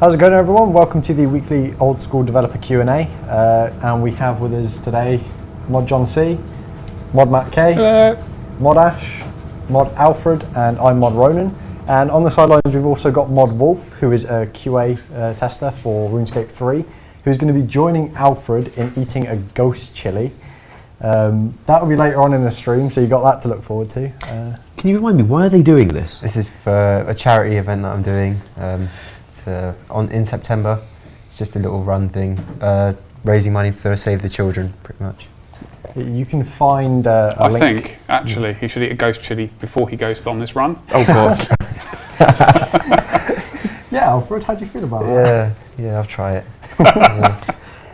How's it going, everyone? Welcome to the weekly Old School Developer Q&A, and we have with us today Mod John C, Mod Matt K, hello, Mod Ash, Mod Alfred, and I'm Mod Ronan. And on the sidelines we've also got Mod Wolf, who is a QA tester for RuneScape 3, who's going to be joining Alfred in eating a ghost chili. That will be later on in the stream, so you got that to look forward to. Can you remind me, why are they doing this? This is for a charity event that I'm doing in September. It's just a little run thing, raising money for Save the Children, pretty much. You can find a link. I think, actually, he should eat a ghost chili before he goes on this run. Oh, God. Yeah, Alfred, how do you feel about that? Yeah, I'll try it.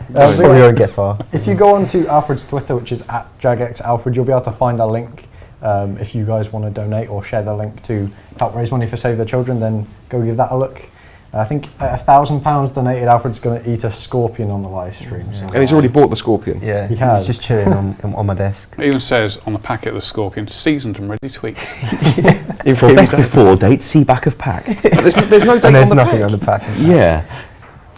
We won't get far. If you go onto Alfred's Twitter, which is @JagXAlfred, you'll be able to find a link. If you guys want to donate or share the link to help raise money for Save the Children, then go give that a look. I think at £1,000 donated, Alfred's going to eat a scorpion on the live stream. So. And he's already bought the scorpion. Yeah, he has. He's just chilling on my desk. It even says on the packet of the scorpion, seasoned and ready to eat. For best before date, see back of pack. There's no date And there's on the nothing pack. on the pack.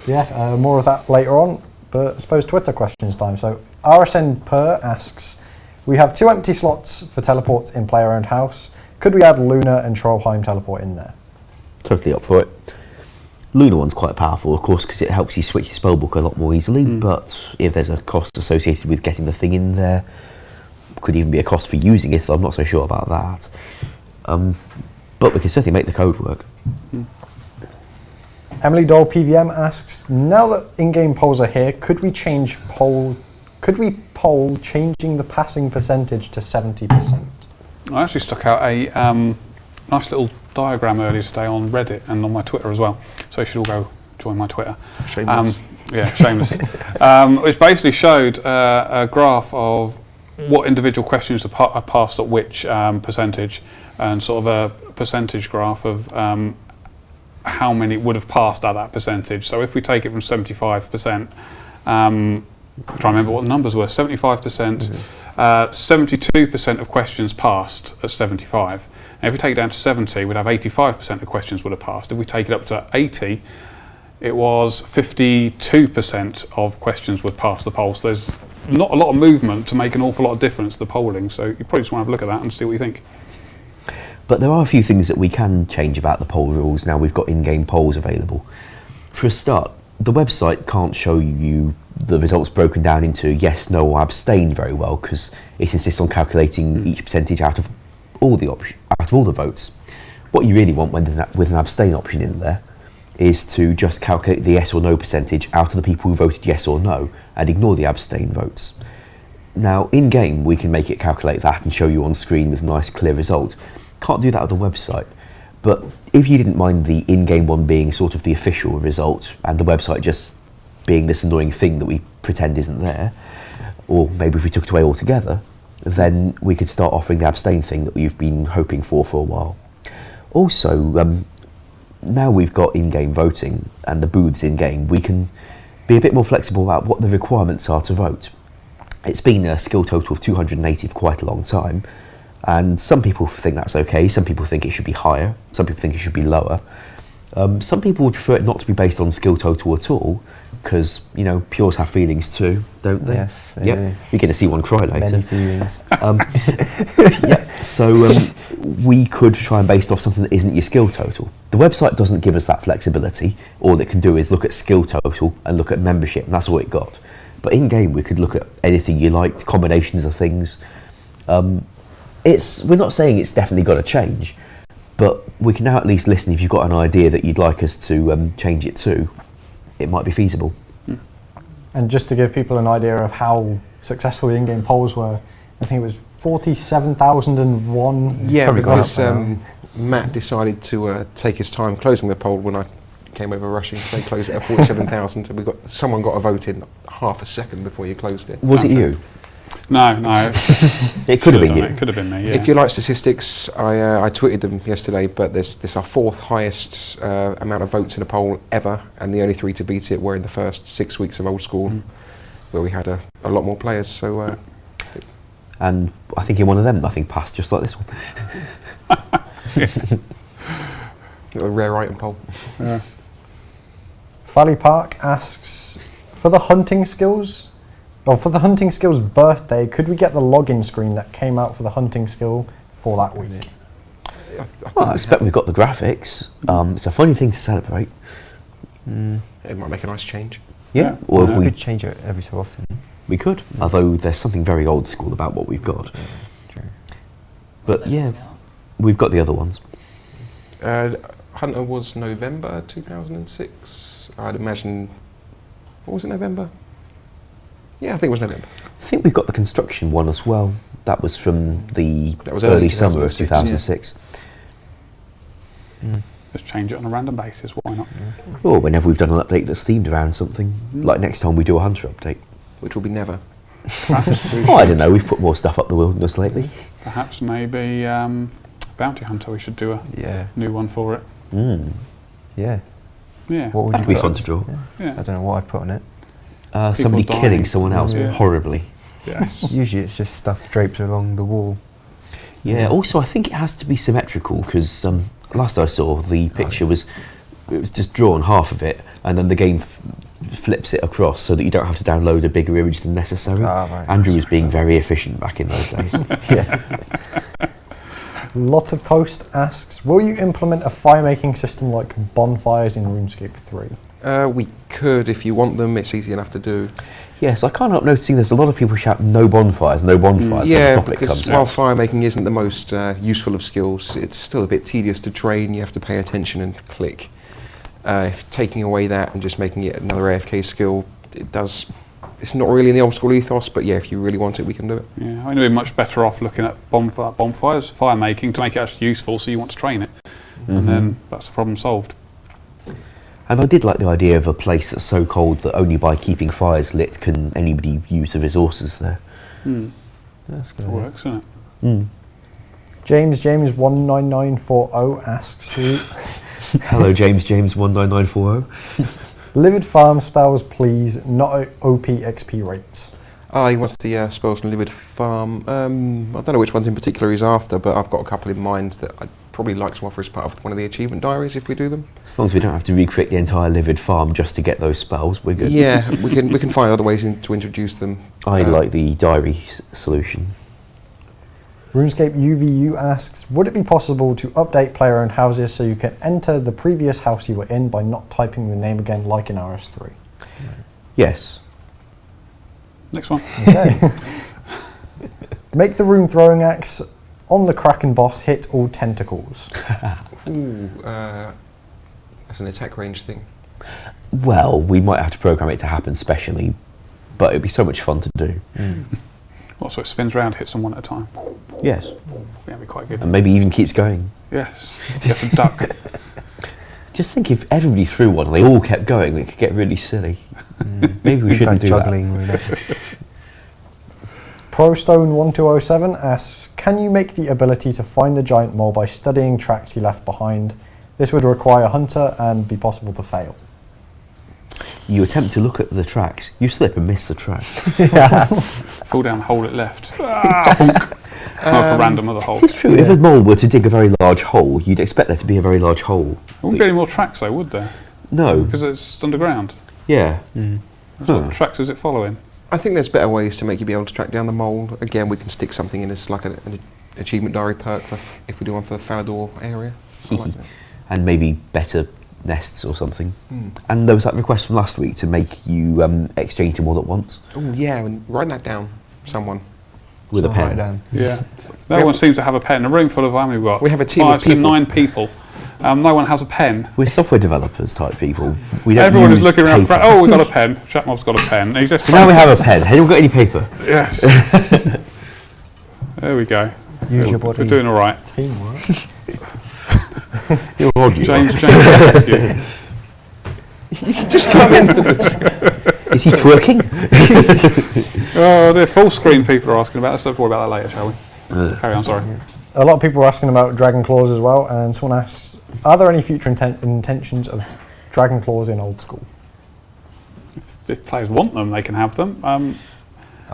Yeah, more of that later on. But I suppose Twitter questions time. So RSN Per asks, we have 2 empty slots for teleports in player-owned house. Could we add Luna and Trollheim teleport in there? Totally up for it. Lunar one's quite powerful, of course, because it helps you switch your spellbook a lot more easily, but if there's a cost associated with getting the thing in there, could even be a cost for using it, I'm not so sure about that. But we can certainly make the code work. Emily Dole PVM asks, now that in-game polls are here, could we poll changing the passing percentage to 70%? I actually stuck out a nice little diagram earlier today on Reddit and on my Twitter as well. So you should all go join my Twitter. Shameless. Shameless. Which basically showed a graph of what individual questions are passed at which percentage, and sort of a percentage graph of how many would have passed at that percentage. So if we take it from 75%, I'm trying to remember what the numbers were. 75%, 72% of questions passed at 75. And if we take it down to 70, we'd have 85% of questions would have passed. If we take it up to 80, it was 52% of questions would pass the poll. So there's not a lot of movement to make an awful lot of difference to the polling. So you probably just want to have a look at that and see what you think. But there are a few things that we can change about the poll rules now we've got in-game polls available. For a start, the website can't show you the results broken down into yes, no, or abstain very well, because it insists on calculating each percentage out of all the votes. What you really want with an abstain option in there is to just calculate the yes or no percentage out of the people who voted yes or no and ignore the abstain votes. Now, in game, we can make it calculate that and show you on screen with a nice clear result. Can't do that with the website. But if you didn't mind the in-game one being sort of the official result and the website just being this annoying thing that we pretend isn't there, or maybe if we took it away altogether, then we could start offering the abstain thing that we've been hoping for a while. Also, now we've got in-game voting and the booths in-game, we can be a bit more flexible about what the requirements are to vote. It's been a skill total of 280 for quite a long time, and some people think that's okay, some people think it should be higher, some people think it should be lower. Some people would prefer it not to be based on skill total at all, because, you know, pures have feelings too, don't they? Yes. Yep. You're going to see one cry later. Many feelings. So we could try and base it off something that isn't your skill total. The website doesn't give us that flexibility. All it can do is look at skill total and look at membership, and that's all it got. But in game, we could look at anything you liked, combinations of things. We're not saying it's definitely got to change, but we can now at least listen. If you've got an idea that you'd like us to change it to, it might be feasible. And just to give people an idea of how successful the in-game polls were, I think it was 47,001. Yeah, because Matt decided to take his time closing the poll when I came over rushing to say close it at 47,000, and someone got a vote in half a second before you closed it. Was it you? No. It could have been you. It could have been me, yeah. If you like statistics, I tweeted them yesterday, but this our 4th highest amount of votes in a poll ever, and the only 3 to beat it were in the first 6 weeks of Old School, where we had a lot more players. So, and I think in one of them, nothing passed, just like this one. A rare item poll. Yeah. Fally Park asks, for the hunting skills birthday, could we get the login screen that came out for the hunting skill for that week? Well, I expect we've got the graphics. It's a funny thing to celebrate. It might make a nice change. Yeah, or if We we could change it every so often. we could, although there's something very old school about what we've got. True. But yeah, we've got the other ones. Hunter was November 2006. I'd imagine. What was it, November? Yeah, I think it was November. I think we've got the construction one as well. That was from the That was early early summer of 2006, 2006. Just change it on a random basis. Why not? Or whenever we've done an update that's themed around something, like next time we do a hunter update. Which will be never. Perhaps, Oh, I don't know, we've put more stuff up the wilderness lately. perhaps maybe Bounty Hunter. We should do a Yeah. new one for it. Yeah. Yeah, What would That'd you be put fun to draw. yeah. I don't know what I'd put on it. Somebody dying. killing someone else Yeah. horribly. Yes. Usually it's just stuff draped along the wall. Yeah, also I think it has to be symmetrical because last I saw the picture was just drawn half of it and then the game flips it across so that you don't have to download a bigger image than necessary. Right. Andrew was being very efficient back in those days. Yeah. Lot of Toast asks, will you implement a firemaking system like bonfires in RuneScape 3? We could if you want them. It's easy enough to do. Yes, I can't help noticing there's a lot of people shout no bonfires when the Yeah, topic because comes while out. firemaking isn't the most useful of skills, it's still a bit tedious to train. You have to pay attention and click. If taking away that and just making it another AFK skill, it's not really in the old school ethos, but yeah, if you really want it, we can do it. Yeah, I think we're much better off looking at bonfires, fire making, to make it actually useful so you want to train it. And then that's the problem solved. And I did like the idea of a place that's so cold that only by keeping fires lit can anybody use the resources there. That's It good. works, doesn't it? James 19940 asks, Hello, James 19940. livid farm spells please, not OP XP rates. He wants the spells from Livid Farm. I don't know which ones in particular he's after, but I've got a couple in mind that I'd probably like to offer as part of one of the achievement diaries if we do them. As long as we don't have to recreate the entire livid farm just to get those spells, we're good. Yeah, we can find other ways to introduce them. I like the diary solution. RuneScape UVU asks, would it be possible to update player-owned houses so you can enter the previous house you were in by not typing the name again like in RS3? Yes. Next one. Okay. Make the rune throwing axe on the Kraken boss hit all tentacles. Ooh, that's an attack range thing. Well, we might have to program it to happen specially, but it'd be so much fun to do. Well, so it spins around, hits them one at a time. Yes. That'd be quite good. And maybe even keeps going. Yes. You have to duck. Just think if everybody threw one and they all kept going, it could get really silly. Maybe we shouldn't do juggling that. ProStone1207 asks, can you make the ability to find the giant mole by studying tracks he left behind? This would require a hunter and be possible to fail. You attempt to look at the tracks, you slip and miss the tracks. Fall down the hole it left. Like a random other hole. It's true, if a mole were to dig a very large hole, you'd expect there to be a very large hole. There wouldn't be any more tracks though, would there? No. Because it's underground. Yeah. What tracks is it following? I think there's better ways to make you be able to track down the mole. Again, we can stick something in as like an achievement diary perk if we do one for the Falador area. I like that. And maybe better nests or something. And there was that request from last week to make you exchange them all at once Oh yeah, and write that down, someone. with a Write it pen. down. Yeah. No one seems to have a pen. A room full of how many we've got? We have a team of 5 to people. 9 people. No one has a pen. We're software developers type people. We don't Everyone is use looking around. paper. Oh, we've got a pen. Chatmob's got a pen. And he's just So now we have a pen. Have you got any paper? Yes. There we go. Use your body. We're doing all right. Teamwork. You're odd, you James, are. rescue. Just come in. Is he twerking? Oh, the full screen people are asking about. Let's talk about that later, shall we? Carry on, sorry. A lot of people are asking about Dragon Claws as well, and someone asks, are there any future intentions of Dragon Claws in Old School? If players want them, they can have them. I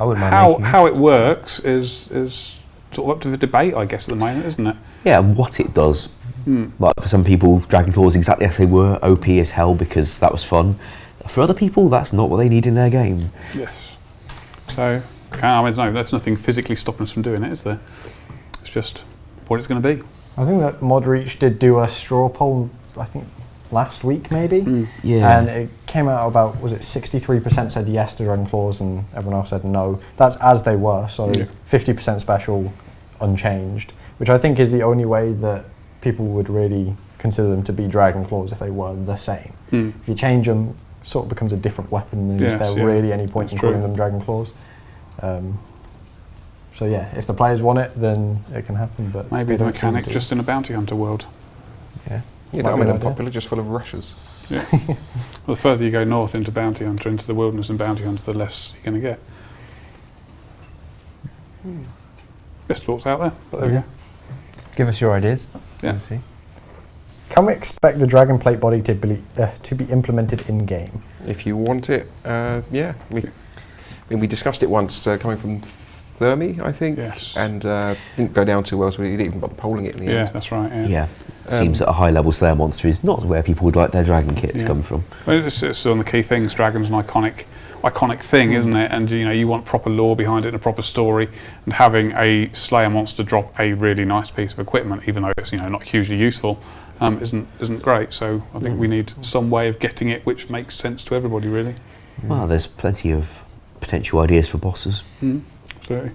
wouldn't mind making How it works is sort of up to the debate, I guess, at the moment, isn't it? Yeah, and what it does. Like for some people, Dragon Claws exactly as they were, OP as hell because that was fun. For other people, that's not what they need in their game. Yes. So, I mean, no, there's nothing physically stopping us from doing it, is there? It's just what it's going to be. I think that ModReach did do a straw poll, I think last week maybe. Yeah. And it came out about, was it 63% said yes to Dragon Claws and everyone else said no. That's as they were, so 50% special, unchanged, which I think is the only way that people would really consider them to be Dragon Claws if they were the same. If you change them, sort of becomes a different weapon, and is there really any point in calling them Dragon Claws? So yeah, if the players want it, then it can happen. But maybe the mechanic just in a bounty hunter world. Yeah, that'll make them popular, just full of rushers. Yeah. Well, the further you go north into bounty hunter, into the wilderness and bounty hunter, the less you're going to get. Best thoughts out there, but there we go. Give us your ideas. Yeah. See. Can we expect the Dragon Plate body to be implemented in game? If you want it, yeah. We discussed it once, coming from Thermi, I think, and didn't go down too well, so we didn't even bother polling it in the end. Yeah, that's right. Yeah. Seems that a high level Slayer monster is not where people would like their dragon kit to come from. Well, it's on the key things. Dragon's an iconic thing, isn't it? And you want proper lore behind it and a proper story. And having a Slayer monster drop a really nice piece of equipment, even though it's not hugely useful, isn't great. So I think we need some way of getting it which makes sense to everybody, really. Well, there's plenty of potential ideas for bosses. Absolutely.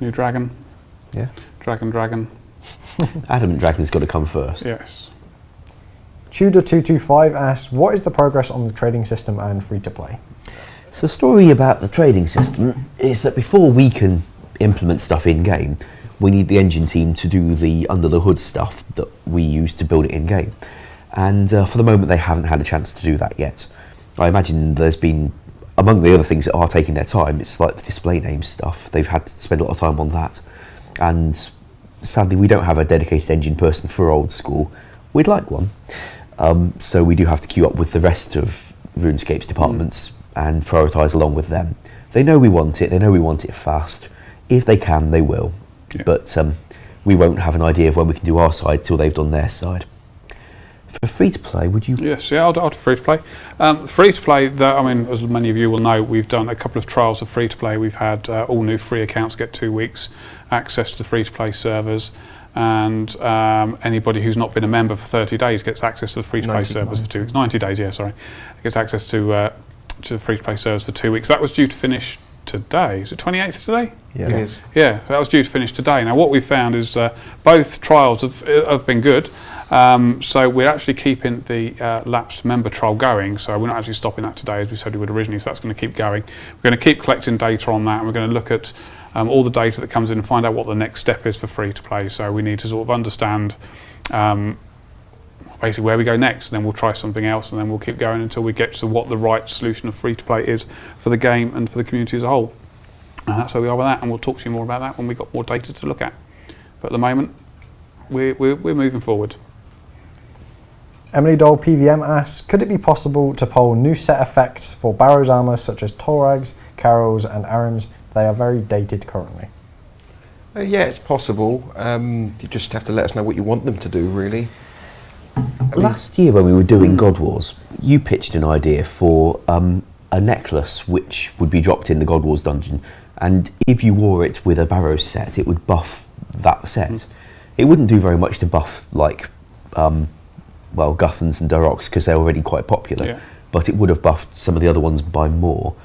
New dragon. Yeah. Dragon. Adamant Dragon's got to come first. Yes. Tudor225 asks, what is the progress on the trading system and free-to-play? So the story about the trading system is that before we can implement stuff in-game, we need the engine team to do the under-the-hood stuff that we use to build it in-game. And for the moment, they haven't had a chance to do that yet. I imagine there's been, among the other things that are taking their time, it's like the display name stuff. They've had to spend a lot of time on that. And sadly, we don't have a dedicated engine person for Old School. We'd like one. So we do have to queue up with the rest of RuneScape's departments and prioritise along with them. They know we want it. They know we want it fast. If they can, they will. Yeah. But we won't have an idea of when we can do our side till they've done their side. For free-to-play, would you? Yes, I'll do free-to-play. Free-to-play, as many of you will know, we've done a couple of trials of free-to-play. We've had all new free accounts get 2 weeks access to the free-to-play servers, and anybody who's not been a member for 30 days gets access to the free-to-play servers for 2 weeks. 90 days, gets access to the free-to-play servers for 2 weeks. That was due to finish today. Is it 28th today? Yeah, it is. Yeah, that was due to finish today. Now, what we've found is both trials have been good. So we're actually keeping the lapsed member trial going, so we're not actually stopping that today as we said we would originally, so that's going to keep going. We're going to keep collecting data on that, and we're going to look at all the data that comes in and find out what the next step is for free to play. So we need to sort of understand basically where we go next, and then we'll try something else, and then we'll keep going until we get to what the right solution of free to play is for the game and for the community as a whole. And that's where we are with that, and we'll talk to you more about that when we've got more data to look at. But at the moment, we're moving forward. Emily Dole PVM asks, could it be possible to poll new set effects for Barrow's armour such as Torags, Carol's and Aram's? They are very dated currently. Yeah, it's possible. You just have to let us know what you want them to do, really. Last year when we were doing God Wars, you pitched an idea for a necklace which would be dropped in the God Wars dungeon, and if you wore it with a Barrows set, it would buff that set. It wouldn't do very much to buff like Guthans and Durocs because they're already quite popular, but it would have buffed some of the other ones by more.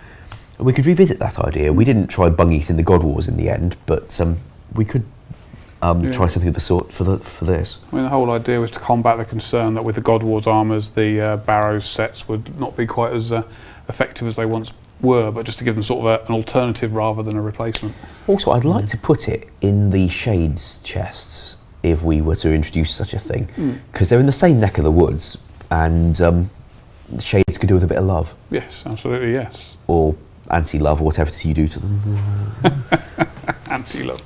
And we could revisit that idea. We didn't try bunging it in the God Wars in the end, but we could try something of the sort for this. I mean, the whole idea was to combat the concern that with the God Wars armours, the Barrows sets would not be quite as effective as they once were, but just to give them sort of an alternative rather than a replacement. Also, I'd like to put it in the Shades chests if we were to introduce such a thing, because they're in the same neck of the woods, and the Shades could do with a bit of love. Yes, absolutely, yes. Or anti-love, or whatever it is you do to them. Anti-love.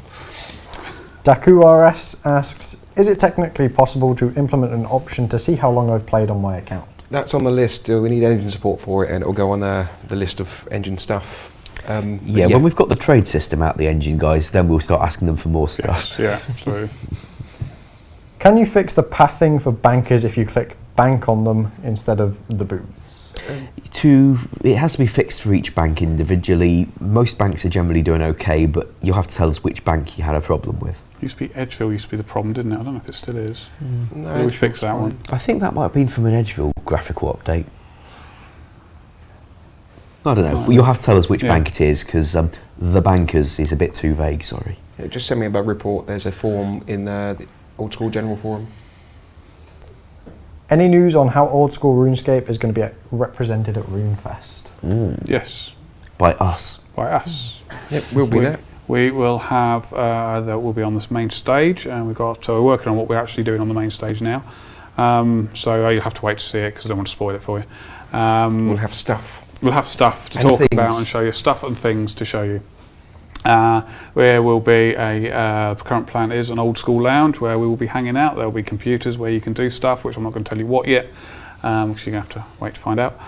Daku RS asks, is it technically possible to implement an option to see how long I've played on my account? That's on the list. We need engine support for it, and it'll go on the list of engine stuff. Yeah, when we've got the trade system out the engine, guys, then we'll start asking them for more stuff. Yes, yeah, absolutely. Can you fix the pathing for bankers if you click bank on them instead of the boots? It has to be fixed for each bank individually. Most banks are generally doing okay, but you'll have to tell us which bank you had a problem with. Used to be Edgeville used to be the problem, didn't it? I don't know if it still is. No, Did we fix that one? I think that might have been from an Edgeville graphical update. I don't know. You'll have to tell us which bank it is, because the bankers is a bit too vague, sorry. Yeah, just send me a bug report. There's a form in the Old School General Forum. Any news on how Old School Runescape is going to be represented at Runefest? Yes. By us. By us. Yep, we'll be there. We will have, that will be on this main stage, and we're working on what we're actually doing on the main stage now. So you'll have to wait to see it, because I don't want to spoil it for you. We'll have stuff. We'll have stuff to And talk things. about and show you, stuff and things to show you. There will be the current plan is an old school lounge where we will be hanging out. There will be computers where you can do stuff, which I'm not going to tell you what yet, because you're going to have to wait to find out.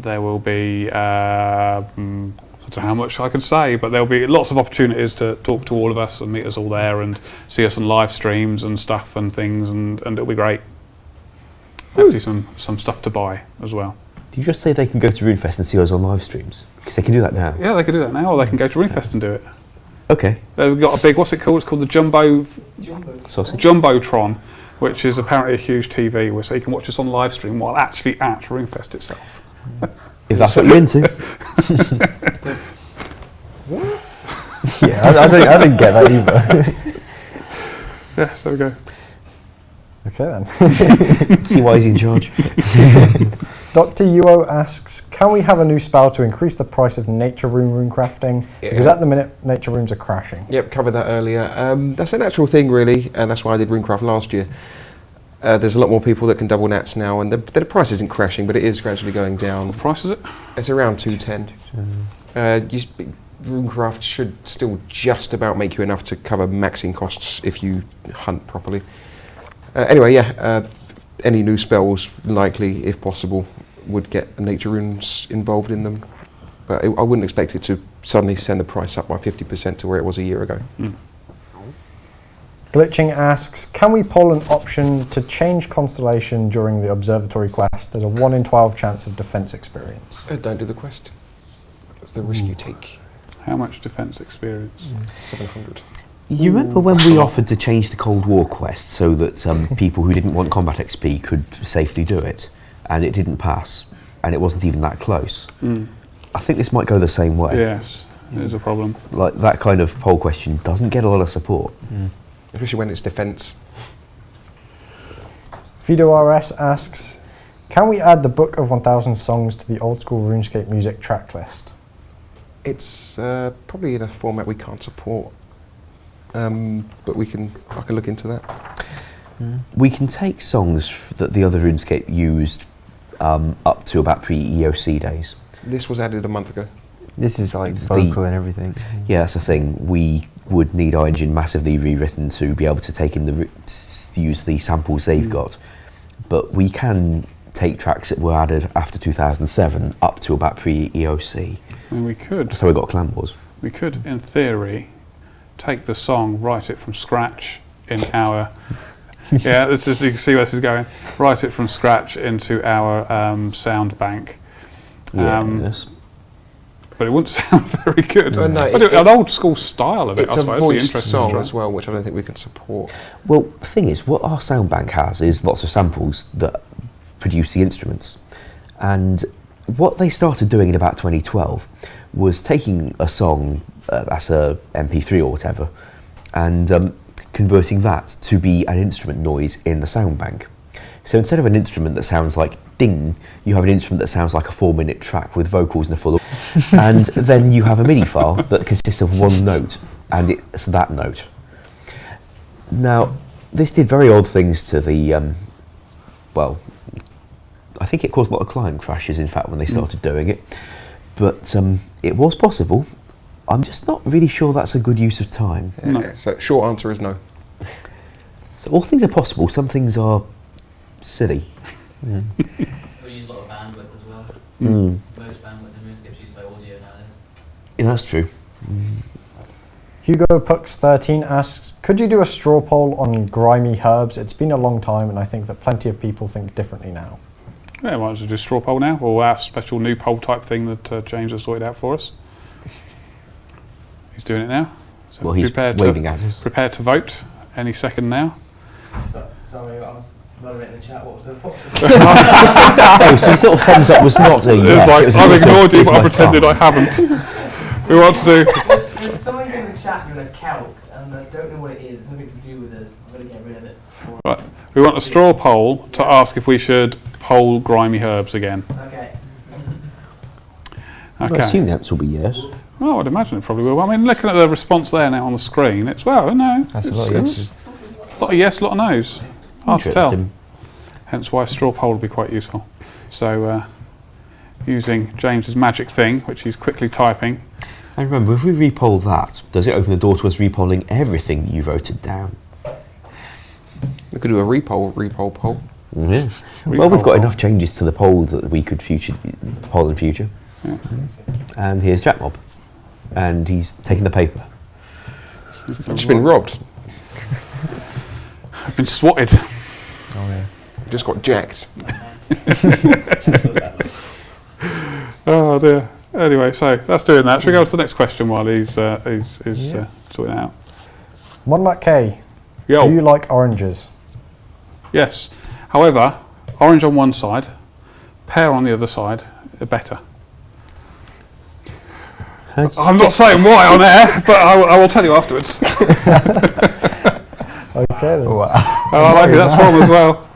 There will be, I don't know how much I can say, but there'll be lots of opportunities to talk to all of us and meet us all there and see us on live streams and stuff and things, and it'll be great. Hopefully some stuff to buy as well. Did you just say they can go to Runefest and see us on live streams? Because they can do that now. Yeah, they can do that now, or they can go to Runefest and do it. Okay. We've got a big, what's it called? It's called the Sausage. Jumbotron, which is apparently a huge TV, where so you can watch us on live stream while actually at Runefest itself. If that's what you're into. Yeah, I didn't get that either. Yeah, so we go. Okay then. See why he's in charge. Dr. Uo asks, can we have a new spell to increase the price of nature rune crafting? Yeah. Because at the minute, nature runes are crashing. Yep, covered that earlier. That's a natural thing, really, and that's why I did RuneCraft last year. There's a lot more people that can double nats now, and the price isn't crashing, but it is gradually going down. What price is it? It's around 210. RuneCraft should still just about make you enough to cover maxing costs if you hunt properly. Anyway, yeah, any new spells, likely, if possible, would get nature runes involved in them. But I wouldn't expect it to suddenly send the price up by 50% to where it was a year ago. Glitching asks, can we pull an option to change constellation during the observatory quest? There's a 1 in 12 chance of defense experience. Don't do the quest. That's the risk you take. How much defense experience? 700. You remember when we offered to change the Cold War quest so that people who didn't want combat XP could safely do it, and it didn't pass, and it wasn't even that close? I think this might go the same way. Yes, there's a problem. Like, that kind of poll question doesn't get a lot of support. Especially when it's defense. Fido RS asks, can we add the Book of 1000 Songs to the Old School RuneScape music track list? It's probably in a format we can't support, but I can look into that. We can take songs that the other RuneScape used up to about pre-EOC days. This was added a month ago. This is like vocal and everything. Yeah, that's the thing. We would need our engine massively rewritten to be able to take in to use the samples they've got. But we can take tracks that were added after 2007 up to about pre-EOC. I mean, we could. So we got Clan Wars. We could, in theory, take the song, write it from scratch in our. Yeah, this is, you can see where this is going. Write it from scratch into our sound bank. Yes. But it wouldn't sound very good. No, An old school style of it, It's I a suppose. It'd be voiced interesting song to try. as well, which I don't think we can support. Well, the thing is, what our sound bank has is lots of samples that produce the instruments. And what they started doing in about 2012 was taking a song as a MP3 or whatever, and converting that to be an instrument noise in the sound bank. So instead of an instrument that sounds like ding, you have an instrument that sounds like a 4-minute track with vocals and a full. And then you have a MIDI file that consists of one note, and it's that note. Now, this did very odd things to the, well, I think it caused a lot of client crashes, in fact, when they started doing it. But it was possible. I'm just not really sure that's a good use of time. No. So short answer is no. So all things are possible, some things are silly. We use a lot of bandwidth as well. Mm. Most bandwidth in RuneScape is used by audio nowadays. Yeah, that's true. Most bandwidth in RuneScape is used by audio nowadays. Mm. So, yeah. Mm. Hugo Pux13 asks, could you do a straw poll on grimy herbs? It's been a long time and I think that plenty of people think differently now. Yeah, might as well do a straw poll now, or our special new poll type thing that James has sorted out for us. He's doing it now. So Well, he's waving at us. Prepare to vote any second now. Sorry, I was moderating the chat. What was the Oh, so sort of thumbs up was not a yes. Like, it was a I've sort of, ignored you, "Here's but I my pretended thumb." I haven't. We want to do. There's something in the chat doing a calc, and I don't know what it is. Nothing to do with us. I'm going to get rid of it. Right. We want a straw poll to ask if we should poll grimy herbs again. Okay. I Okay. assume the answer will be yes. Well, I'd imagine it probably will. I mean, looking at the response there now on the screen, it's no. That's a lot of yeses. A lot of yes, a lot of no's. Hard to tell. Interesting. Hence why a straw poll would be quite useful. So, using James's magic thing, which he's quickly typing. And remember, if we repoll that, does it open the door to us repolling everything you voted down? We could do a repoll poll. Yeah. Well, we've got enough changes to the poll that we could poll in future. Yeah. And here's Jmods. And he's taking the paper. Just been robbed. I've been swatted. Oh yeah. Just got jacked. Oh dear. Anyway, so that's doing that. Should we go on to the next question while he's sorting it out? Monmac K, Yo. do you like oranges? Yes. However, orange on one side, pear on the other side are better. I'm not saying why on air, but I will tell you afterwards. Okay then. Wow. Oh, I like it. That's from as well.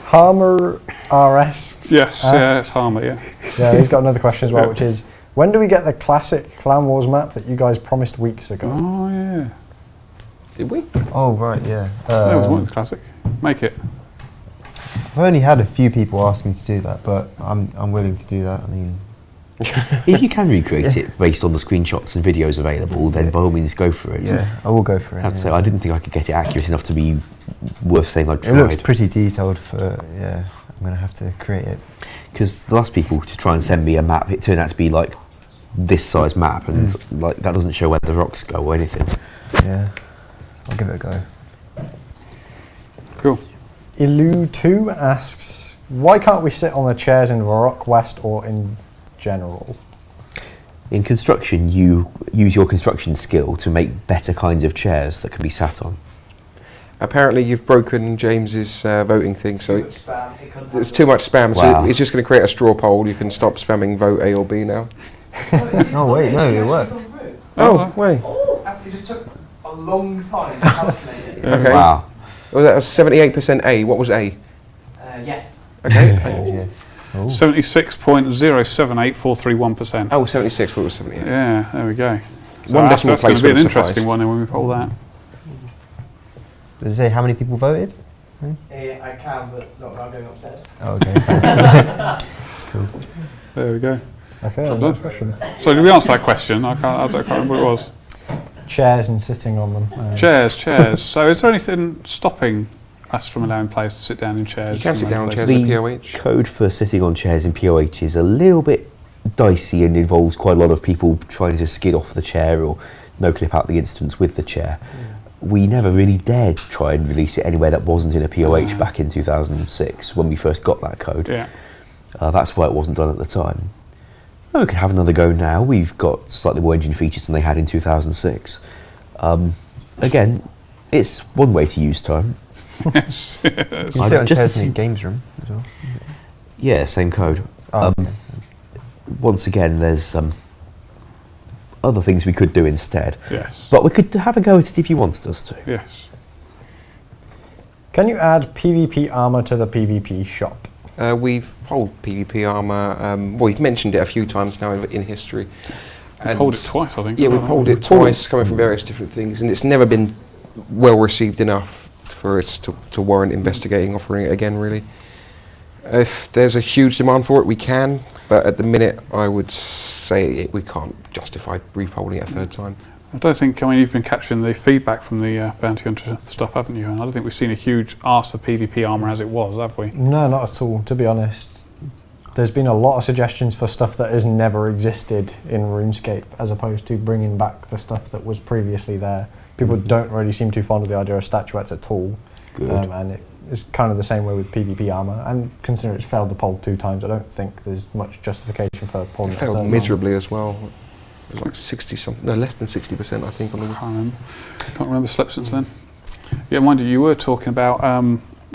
Harmer RS. Yes, yeah, asks- it's Harmer, yeah. Yeah, he's got another question as well, Yeah. which is, when do we get the classic Clan Wars map that you guys promised weeks ago? Oh, yeah. Did we? Oh right, yeah. That was one of the classic. Make it. I've only had a few people ask me to do that, but I'm willing to do that. I mean, If you can recreate it based on the screenshots and videos available, then by all means go for it. yeah, I will go for it. That's yeah. it. I didn't think I could get it accurate enough to be worth saying I'd It looks tried. pretty detailed for, yeah, I'm going to have to create it. Because the last people to try and send me a map, it turned out to be like this size map, and like that doesn't show where the rocks go or anything. Yeah, I'll give it a go. Cool. Ilu2 asks, why can't we sit on the chairs in Varrock West or in general? In construction, you use your construction skill to make better kinds of chairs that can be sat on. Apparently you've broken James's voting thing, so Spam. It couldn't it's handle too much spam. Wow. So it's just going to create a straw poll. You can stop spamming vote A or B now. Oh wait, no, it worked. Oh, wait. It just took a long time to calculate it. Okay. Wow. Well, that was 78% A. What was A? Yes. Okay. Yes. Oh. 76.0784331%. Oh, 76. I thought it was 78. Yeah, there we go. So One decimal that's going place to be an would have interesting sufficed. one then when we poll that. Does it say how many people voted? I can, but not when I'm going upstairs. Oh, okay. There we go. Okay, Well next done. question. So did we answer that question? I can't remember what it was. Chairs and sitting on them. Chairs. So is there anything stopping us from allowing players to sit down in chairs? You can sit from down on those chairs places? in The POH. code for sitting on chairs in POH is a little bit dicey and involves quite a lot of people trying to skid off the chair or no clip out the instance with the chair. We never really dared try and release it anywhere that wasn't in a POH back in 2006 when we first got that code. Yeah. That's why it wasn't done at the time. Well, we could have another go now. We've got slightly more engine features than they had in 2006. Again, it's one way to use time. Yes. You can sit on just chairs in assume- the games room as well. Yeah, same code. Oh, okay. Once again, there's other things we could do instead. Yes. But we could have a go at it if you wanted us to. Yes. Can you add PvP armor to the PvP shop? We've polled PvP armor. Well, we've mentioned it a few times now in history. We polled it twice, I think. Yeah, we haven't polled it twice, coming from various different things, and it's never been well received enough for us to warrant investigating offering it again, really. If there's a huge demand for it, we can, but at the minute, I would say we can't justify repolling it a third time. I don't think, you've been capturing the feedback from the Bounty Hunter stuff, haven't you? And I don't think we've seen a huge ask for PvP armour as it was, have we? No, not at all, to be honest. there's been a lot of suggestions for stuff that has never existed in RuneScape, as opposed to bringing back the stuff that was previously there. People don't really seem too fond of the idea of statuettes at all. Good. And it is kind of the same way with PvP armor. And considering it's failed the poll 2 times, I don't think there's much justification for polling It it a failed third time. miserably as well. It was like 60 something, no, less than 60% I think on the Can't remember slips since then. Yeah, mind you were talking about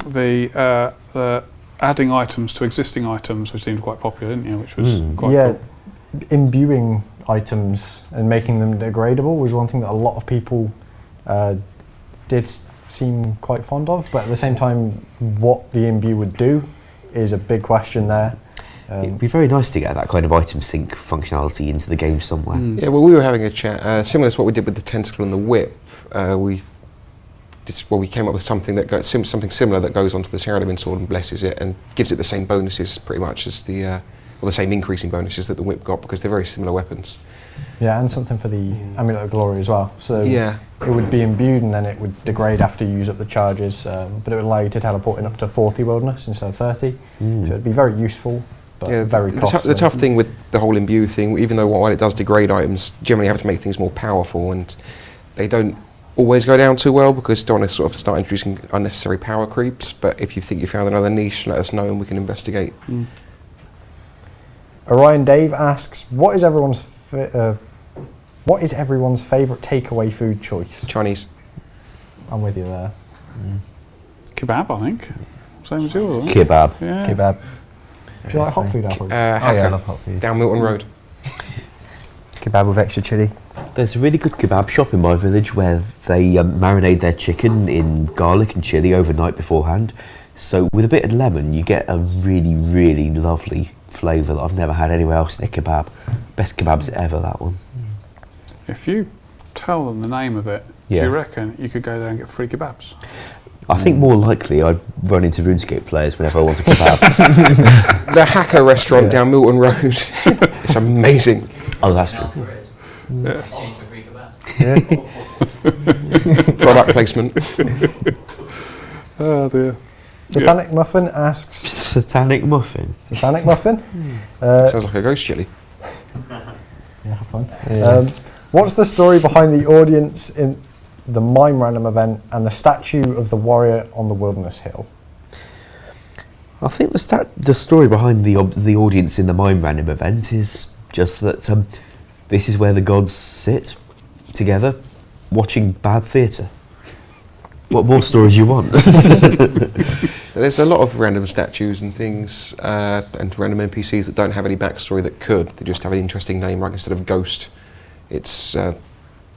the adding items to existing items, which seemed quite popular, didn't you? Which was quite Yeah, cool. imbuing items and making them degradable was one thing that a lot of people did seem quite fond of, but at the same time, what the imbue would do is a big question there. It'd be very nice to get that kind of item sync functionality into the game somewhere. Yeah, well, we were having a chat similar to what we did with the tentacle and the whip. We came up with something that goes something similar that goes onto the Seradomin sword and blesses it and gives it the same bonuses pretty much as the same increasing bonuses that the whip got, because they're very similar weapons. Yeah, and something for the Amulet of Glory as well. So Yeah. it would be imbued and then it would degrade after you use up the charges, but it would allow you to teleport in up to 40 wilderness instead of 30. So it'd be very useful, but very costly. The tough thing with the whole imbue thing, even though while it does degrade items, generally have to make things more powerful, and they don't always go down too well because you don't want to sort of start introducing unnecessary power creeps. But if you think you found another niche, let us know and we can investigate. Orion Dave asks, what is everyone's favourite takeaway food choice? Chinese. I'm with you there. Kebab, I think. Same as yours. Kebab. Yeah. Kebab. Do you like hot food, Alfred? Oh yeah, I love hot food. Down Milton Road. Kebab with extra chilli. There's a really good kebab shop in my village where they marinate their chicken in garlic and chilli overnight beforehand. So with a bit of lemon, you get a really, really lovely flavour that I've never had anywhere else in a kebab. Best kebabs ever, that one. If you tell them the name of it, do you reckon you could go there and get free kebabs? I think more likely I'd run into RuneScape players whenever I want a kebab. The Hacker restaurant down Milton Road. It's amazing. Oh, that's true. Alfred. Yeah. Change for free kebab. Product placement. Oh dear. Satanic Muffin asks... Satanic muffin. Satanic Muffin? Sounds like a ghost chili. Yeah, have fun. What's the story behind the audience in the Mime Random event and the statue of the warrior on the Wilderness Hill? I think the story behind the audience in the Mime Random event is just that this is where the gods sit together watching bad theatre. What more stories you want? There's a lot of random statues and things and random NPCs that don't have any backstory that could. They just have an interesting name, like instead of ghost, it's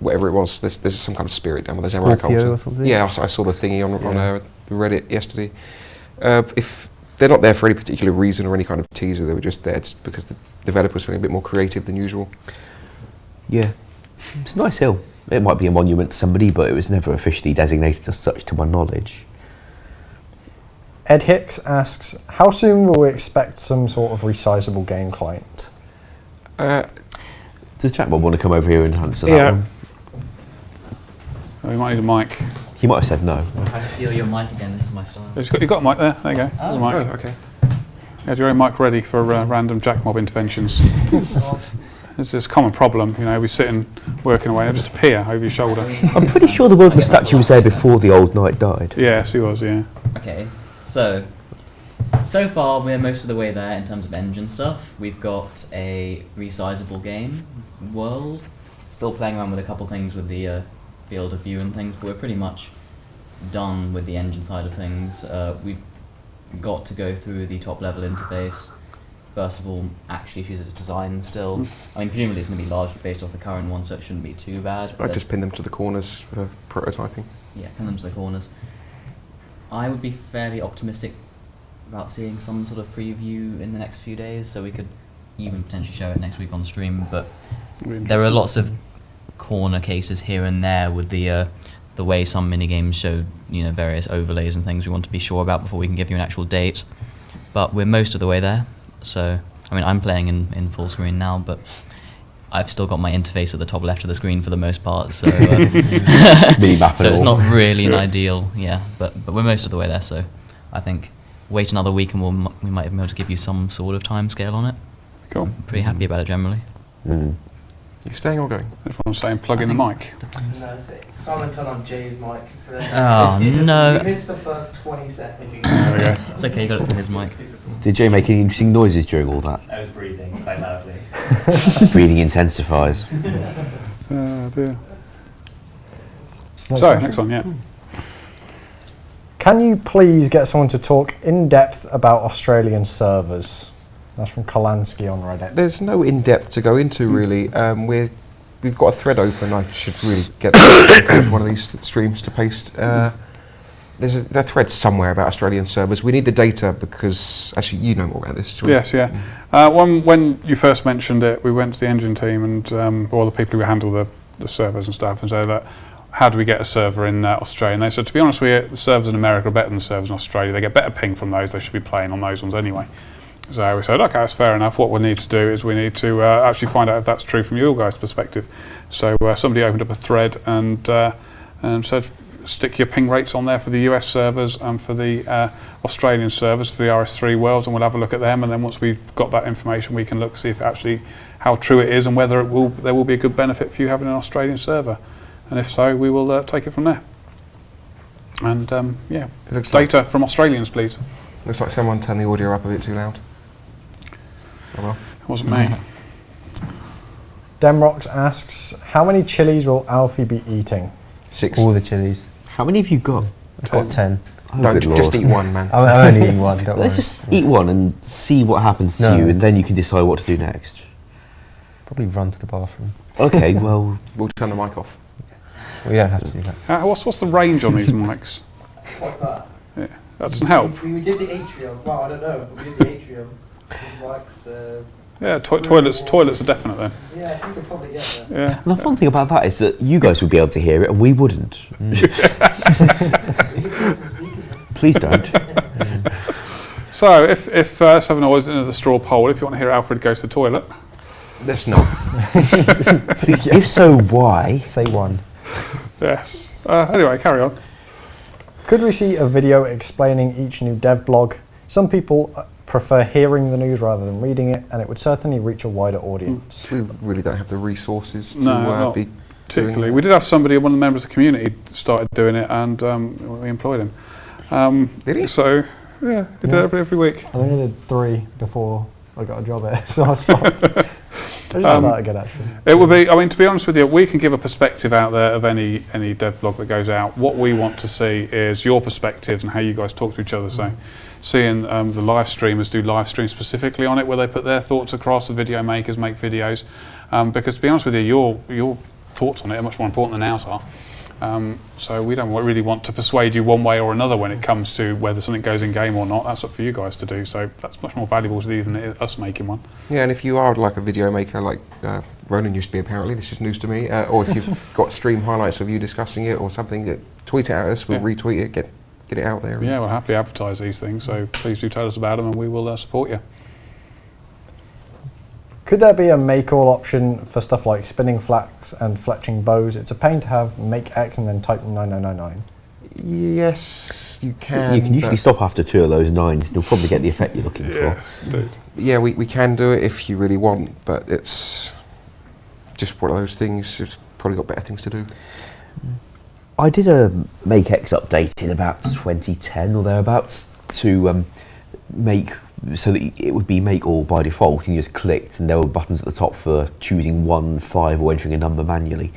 whatever it was. There's some kind of spirit down with the Samurai Scorpio cult. or something? Yeah, I saw the thingy on Reddit yesterday. If they're not there for any particular reason or any kind of teaser, they were just there because the developer was feeling a bit more creative than usual. Yeah, it's a nice hill. It might be a monument to somebody, but it was never officially designated as such to my knowledge. Ed Hicks asks, how soon will we expect some sort of resizable game client? Does Jackmod want to come over here and answer Yeah. that one? Oh, we might need a mic. He might have said no. Try to steal your mic again, this is my style. You've got a mic there. There you go. There's a mic. Oh, okay. You had your own mic ready for random jack mob interventions. It's just a common problem, you know, we sit and working away, and just appear over your shoulder. I'm pretty sure the wilderness statue was there before the old knight died. Yes, he was, yeah. Okay, so far we're most of the way there in terms of engine stuff. We've got a resizable game world. Still playing around with a couple things with the field of view and things, but we're pretty much done with the engine side of things. We've got to go through the top level interface. First of all, actually choose its design still. I mean, presumably it's going to be largely based off the current one, so it shouldn't be too bad. I'd just pin them to the corners for prototyping. Yeah, pin them to the corners. I would be fairly optimistic about seeing some sort of preview in the next few days, so we could even potentially show it next week on stream. But there are lots of corner cases here and there with the way some minigames show, you know, various overlays and things we want to be sure about before we can give you an actual date. But we're most of the way there. So, I mean, I'm playing in full screen now, but I've still got my interface at the top left of the screen for the most part, so Mini-map so and it's all. not really an ideal, yeah, but we're most of the way there, so I think wait another week and we might be able to give you some sort of time scale on it. Cool. I'm pretty happy about it generally. You staying or going? Everyone's saying plug in the mic. No, Simon turned on Jay's mic. Oh, no. You missed the first 20 seconds. There we go. It's okay, you got it from his mic. Did Jay make any interesting noises during all that? I was breathing quite loudly. Breathing intensifies. Dear. So, next one, yeah. Can you please get someone to talk in depth about Australian servers? That's from Kalansky on Reddit. There's no in-depth to go into really. We've got a thread open. I should really get one of these streams to paste. There's a thread somewhere about Australian servers. We need the data because actually you know more about this. Yes, yeah. When you first mentioned it, we went to the engine team and all the people who handle the servers and stuff and said that how do we get a server in Australia? And they said, to be honest with you, the servers in America are better than the servers in Australia. They get better ping from those. They should be playing on those ones anyway. So we said, okay, that's fair enough. What we need to do is we need to actually find out if that's true from your guys' perspective. So somebody opened up a thread and said, stick your ping rates on there for the US servers and for the Australian servers, for the RS3 worlds, and we'll have a look at them. And then once we've got that information, we can look see if actually how true it is and whether there will be a good benefit for you having an Australian server. And if so, we will take it from there. And yeah, It looks data from Australians, please. Looks like someone turned the audio up a bit too loud. Oh well. It wasn't me. Demrox asks, how many chilies will Alfie be eating? 6. All the chilies. How many have you got? I've got 10. Oh, Don't good just Lord. eat one, man. I'm only eating one, don't Let's worry. just eat one and see what happens to No. you, and then you can decide what to do next. Probably run to the bathroom. Okay, well, We'll turn the mic off. Well, you don't have to do that. What's the range on these mics? What's that? Yeah, that doesn't help. We did the atrium. Wow, I don't know. We did the atrium. With mics, Yeah, toilets are definite then. yeah, I think we'll probably get there. Yeah. and the fun thing about that is that you guys would be able to hear it and we wouldn't. We can put some speakers in. Please don't. So if something always into the straw poll, if you want to hear Alfred goes to the toilet, Let's not. If so, why? Say one. yes. Anyway, carry on. Could we see a video explaining each new dev blog? Some people prefer hearing the news rather than reading it, and it would certainly reach a wider audience. We really don't have the resources to No, not be particularly. doing We did have somebody, one of the members of the community, started doing it, and we employed him. Did he? So yeah, he did it every week. I think I did 3 before I got a job there, so I stopped. I should start again, actually. It would be, I mean, to be honest with you, we can give a perspective out there of any dev blog that goes out. What we want to see is your perspectives and how you guys talk to each other. So seeing the live streamers do live streams specifically on it, where they put their thoughts across, the video makers make videos. Because to be honest with you, your thoughts on it are much more important than ours are. So we don't really want to persuade you one way or another when it comes to whether something goes in game or not. That's up for you guys to do. So that's much more valuable to you than us making one. Yeah, and if you are like a video maker like Ronan used to be apparently, this is news to me, or if you've got stream highlights of you discussing it or something, tweet it at us, we'll retweet it, get it out there. Yeah, we'll happily advertise these things, so please do tell us about them and we will support you. Could there be a make all option for stuff like spinning flax and fletching bows? It's a pain to have make X and then type 9999. Yes, you can. You can usually but- stop after 2 of those 9s and you'll probably get the effect you're looking for. Yes, dude. Yeah, we can do it if you really want, but it's just one of those things. It's probably got better things to do. I did a Make X update in about 2010 or thereabouts to make so that it would be make all by default, and you just clicked and there were buttons at the top for choosing 1, 5 or entering a number manually.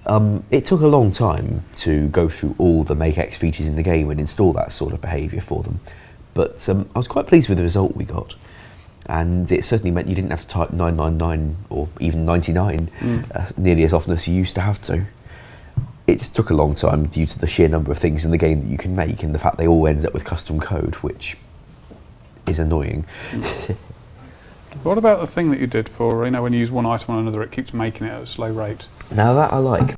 It took a long time to go through all the Make X features in the game and install that sort of behaviour for them, but I was quite pleased with the result we got, and it certainly meant you didn't have to type 999 or even 99 nearly as often as you used to have to. It just took a long time due to the sheer number of things in the game that you can make and the fact they all ended up with custom code, which is annoying. What about the thing that you did for, when you use one item on another, it keeps making it at a slow rate? Now that I like.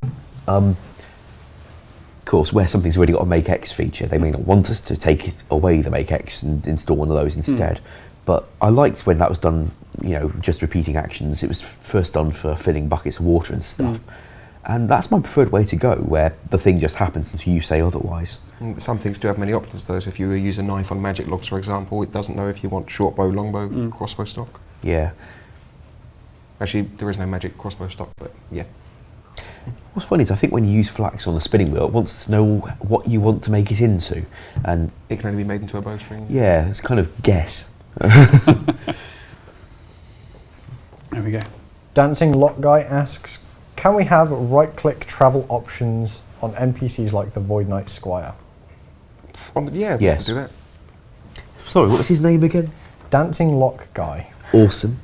Of course, where something's already got a Make X feature, they may not want us to take it away the Make X and install one of those instead. But I liked when that was done, just repeating actions. It was first done for filling buckets of water and stuff. And that's my preferred way to go, where the thing just happens until you say otherwise. Some things do have many options though. So if you use a knife on magic logs, for example, it doesn't know if you want short bow, long bow, crossbow stock. Yeah. Actually, there is no magic crossbow stock, but yeah. What's funny is I think when you use flax on the spinning wheel, it wants to know what you want to make it into. And it can only be made into a bowstring. yeah, it's kind of guess. There we go. Dancing Lock Guy asks, can we have right-click travel options on NPCs like the Void Knight Squire? Yeah, yes. We can do that. Sorry, what was his name again? Dancing Lock Guy. Awesome.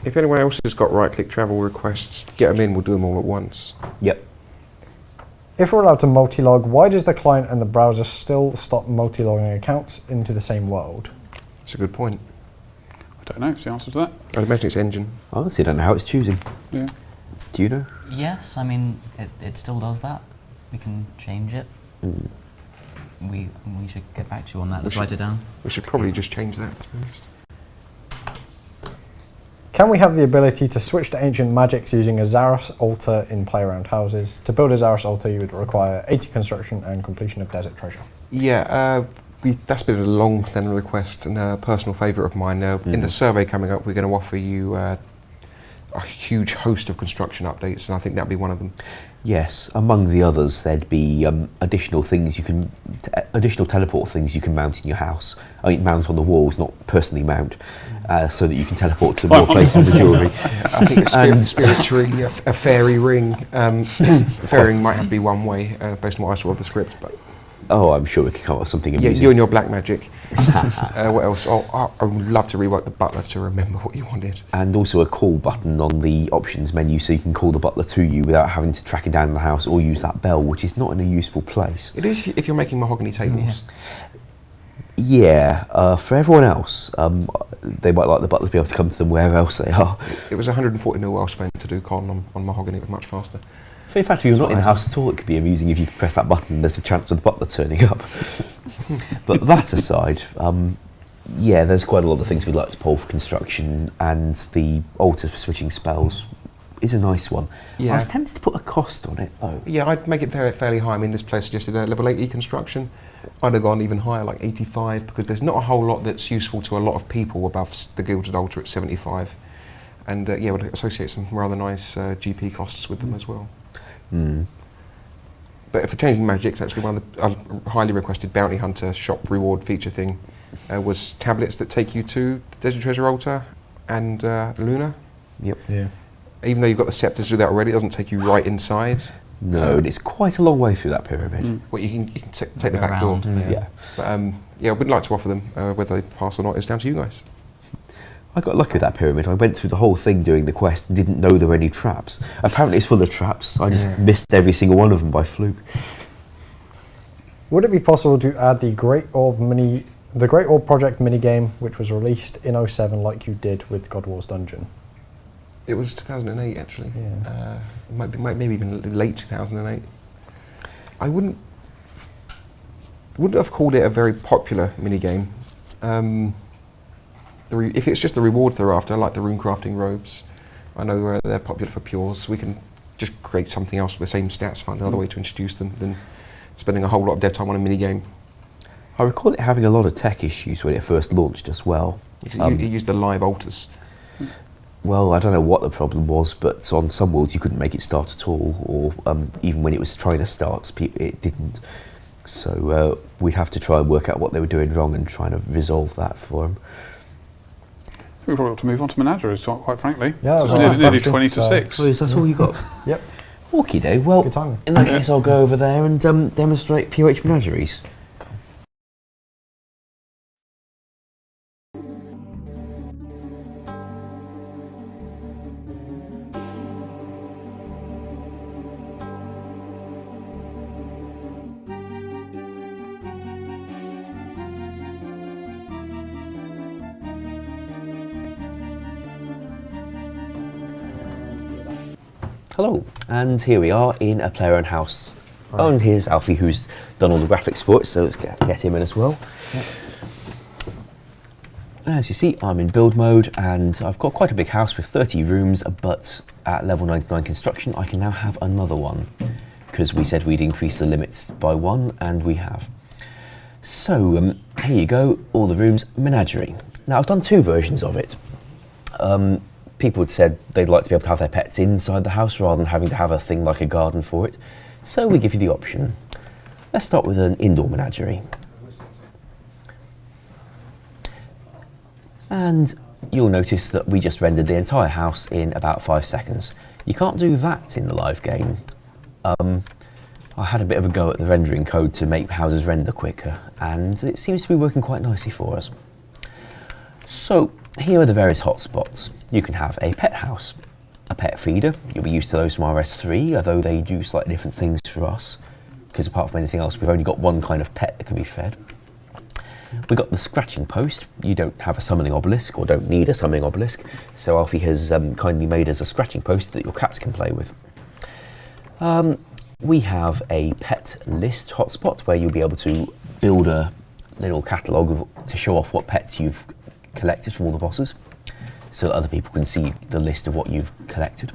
If anyone else has got right-click travel requests, get them in, we'll do them all at once. Yep. If we're allowed to multi-log, why does the client and the browser still stop multi-logging accounts into the same world? That's a good point. I don't know. What's the answer to that? I'd imagine it's engine. I honestly don't know how it's choosing. Yeah. Do you know? Yes, I mean, it still does that. We can change it. We should get back to you on that. Let's write it down. We should probably just change that, to be honest. Can we have the ability to switch to ancient magics using a Zaros altar in Play-Around Houses? To build a Zaros altar, you would require 80 construction and completion of Desert Treasure. Yeah, that's been a long-standing request and a personal favourite of mine. In the survey coming up, we're going to offer you a huge host of construction updates, and I think that'll be one of them. Yes, among the others, there'd be additional things you can, additional teleport things you can mount in your house. I mean, mount on the walls, not personally mount, so that you can teleport to more places with the jewellery. I think a spirit tree, a fairy ring. Fairy ring might have to be one way, based on what I saw of the script. But oh, I'm sure we could come up with something amusing. Yeah, you and your black magic. What else? Oh, I would love to rework the butler to remember what you wanted. And also a call button on the options menu, so you can call the butler to you without having to track it down in the house or use that bell, which is not in a useful place. It is if you're making mahogany tables. Yeah, for everyone else, they might like the butler to be able to come to them wherever else they are. It was 140 mil well spent to do con on mahogany. It was much faster. In fact, if you're not in the house at all, it could be amusing if you could press that button and there's a chance of the butler turning up. But that aside, yeah, there's quite a lot of things we'd like to pull for construction, and the altar for switching spells is a nice one. Yeah. I was tempted to put a cost on it, though. Yeah, I'd make it fairly high. I mean, this place suggested a level 80 construction. I'd have gone even higher, like 85, because there's not a whole lot that's useful to a lot of people above the Gilded Altar at 75. And yeah, would associate some rather nice GP costs with them as well. But for changing magics, actually one of the highly requested bounty hunter shop reward feature thing was tablets that take you to the Desert Treasure Altar and Luna. Yep. Yeah. Even though you've got the scepters to do that already, it doesn't take you right inside. No, and it's quite a long way through that pyramid. Well, you can take the back door. Yeah. But yeah, we'd like to offer them. Whether they pass or not is down to you guys. I got lucky with that pyramid. I went through the whole thing doing the quest and didn't know there were any traps. Apparently it's full of traps. I just missed every single one of them by fluke. Would it be possible to add the Great Orb Project minigame, which was released in 07 like you did with God War's Dungeon? It was 2008 actually. Yeah. Maybe even late 2008. I wouldn't have called it a very popular minigame. If it's just the rewards they're after, like the rune crafting robes, I know they're popular for pures. We can just create something else with the same stats, find another way to introduce them than spending a whole lot of dev time on a minigame. I recall it having a lot of tech issues when it first launched as well. You used the live altars. Well, I don't know what the problem was, but on some worlds you couldn't make it start at all, or even when it was trying to start, it didn't. So we'd have to try and work out what they were doing wrong and try to resolve that for them. We've probably got to move on to Menagerie, quite frankly. Yeah, so it's nearly 20 to 6. So is that all you got? Yep. Okie doke. Well, Good timing. in that case, I'll go over there and demonstrate POH Menageries. Hello, and here we are in a player-owned house. Right. Oh, and here's Alfie, who's done all the graphics for it, so let's get him in as well. Yep. as you see, I'm in build mode, and I've got quite a big house with 30 rooms, but at level 99 construction I can now have another one, because we said we'd increase the limits by 1, and we have. So here you go, all the rooms, Menagerie. Now I've done 2 versions of it. People had said they'd like to be able to have their pets inside the house rather than having to have a thing like a garden for it, so we give you the option. Let's start with an indoor menagerie. And you'll notice that we just rendered the entire house in about 5 seconds. You can't do that in the live game. I had a bit of a go at the rendering code to make houses render quicker, and it seems to be working quite nicely for us. So here are the various hotspots. You can have a pet house, a pet feeder. You'll be used to those from RS3, although they do slightly different things for us, because apart from anything else, we've only got one kind of pet that can be fed. We've got the scratching post. You don't have a summoning obelisk, or don't need a summoning obelisk, so Alfie has kindly made us a scratching post that your cats can play with. We have a pet list hotspot where you'll be able to build a little catalogue to show off what pets you've collected from all the bosses, so that other people can see the list of what you've collected.